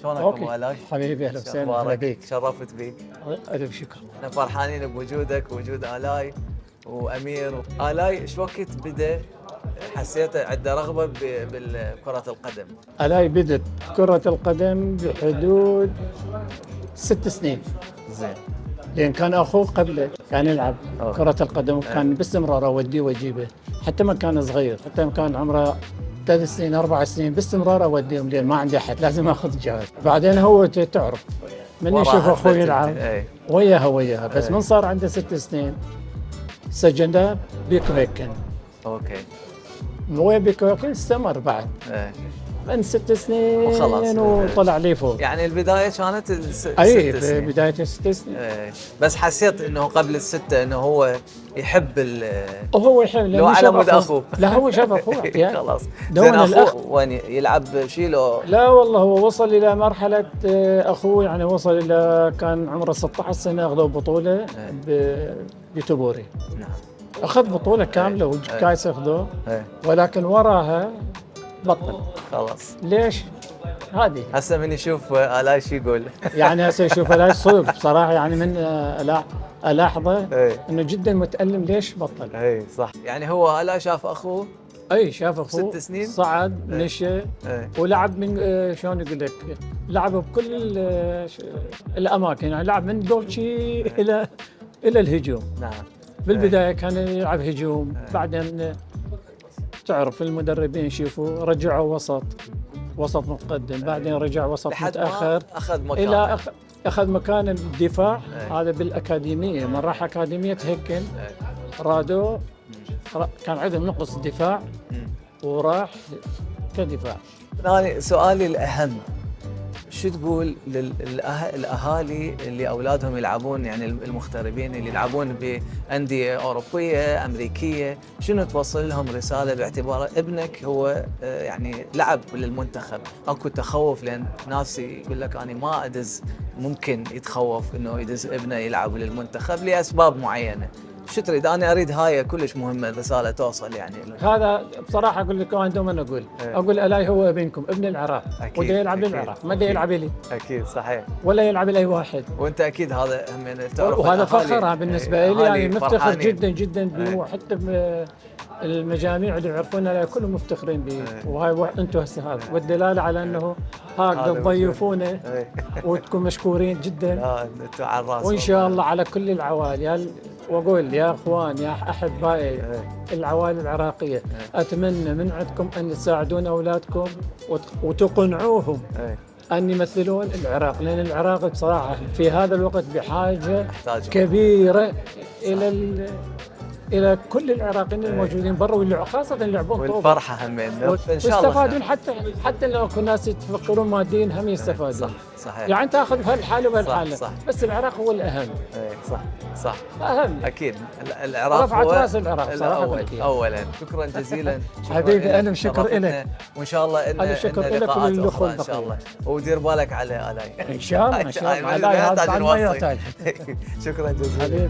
شلونك ابو الاي؟ حبيبي اهلا وسهلا هلا بيك. شرفت بيك. الف شكر. احنا فرحانين بوجودك ووجود الاي وامير. الاي شو وقت بدا حسيت عنده رغبه بكره القدم؟ الاي بدت كرة القدم بحدود 6 سنين. زين. لان كان اخوه قبله كان يلعب أوه. كرة القدم وكان باستمرار اوديه واجيبه، حتى ما كان صغير، حتى ما كان عمره 3 سنين 4 سنين باستمرار اوديهم، لان ما عندي احد لازم اخذ جهاز. بعدين هو تعرف من يشوف اخوه يلعب وياها بس من صار عنده 6 سنين سجناه بيكو هيكن. اوكي. وين بيكو هيكن استمر بعد من 6 سنين وخلاص وطلع لي فوق. يعني البدايه كانت اي بدايه ال6 سنين. بس حسيت انه قبل ال6 انه هو يحب وهو يحب لو على مود اخوه. لا هو شاف اخوه خلاص. زين اخوه وين يلعب شيلو؟ لا والله هو وصل الى مرحله اخوه، يعني وصل الى كان عمره 16 سنه اخذوا بطوله بتبوري. نعم. اخذ بطوله كامله وكايس اخذوه، ولكن وراها بطل. خلاص. ليش؟ هذه هسه من يشوف الاي شو يقول؟ يعني هسه يشوف الاي صدق بصراحه، يعني من الاحظه انه جدا متالم ليش بطل. اي صح. يعني هو الاي شاف اخوه. اي شاف اخوه 6 سنين صعد نشا ولعب من شلون اقول لك، لعب بكل الاماكن، يعني لعب من دولتشي الى الهجوم. نعم. بالبدايه كان يلعب هجوم، بعدين تعرف المدربين يشوفوا رجعوا وسط متقدم، بعدين رجع وسط متاخر اخذ مكان الى اخذ مكان الدفاع. هذا بالاكاديميه، من راح اكاديميه هيكن رادو كان عندهم نقص دفاع وراح كدفاع. أنا سؤالي الأهم، شو تقول للأهالي اللي أولادهم يلعبون، يعني المغتربين اللي يلعبون بأندية أوروبية أمريكية، شنو توصل لهم رسالة باعتبار ابنك هو يعني لعب للمنتخب؟ أكو تخوف لأن ناس يقول لك أنا ما أدز، ممكن يتخوف إنه يدز ابنه يلعب للمنتخب لأسباب معينة. شو تريد؟ أنا أريد هاي كلش مهمة الرسالة توصل يعني. هذا بصراحة أقول لك أنا دوما أقول ألاي هو ابنكم، ابن العراق، وده يلعب للعراق، ما ده يلعب لي. أكيد صحيح. ولا يلعب لأي واحد. وأنت أكيد هذا هم تعرف. وهذا فخر بالنسبة لي، يعني مفتخر جدا جدا به، وحتى المجاميع اللي يعرفون ألاي كلهم مفتخرين به، وهاي أنتم هسه هذا والدلالة على أنه هكذا تضيفونه وتكون مشكورين جدا. لا أنتم على الراس. وإن شاء الله على كل العوائل، واقول يا اخوان يا احبائي العوائل العراقيه، اتمنى من عندكم ان تساعدون اولادكم وتقنعوهم ان يمثلون العراق، لان العراق بصراحه في هذا الوقت بحاجه كبيره الى كل العراقيين الموجودين برا، واللي خاصه اللي يلعبون طوبه والفرحه همين ان شاء الله ويستفادون، حتى لو كل الناس يتفكرون ماديا هم يستفادون. صحيح. يعني تاخذ بهالحاله وبهالحاله، بس العراق هو الاهم. صح اهم اكيد. العراق رفعت راس العراق صراحه اولا. شكرا جزيلا. حبيبي انا شكر لك، وان شاء الله ان شكر لك اخرى ان شاء الله، ودير بالك على الاي ان شاء الله. ان شاء الله. شكرا جزيلا.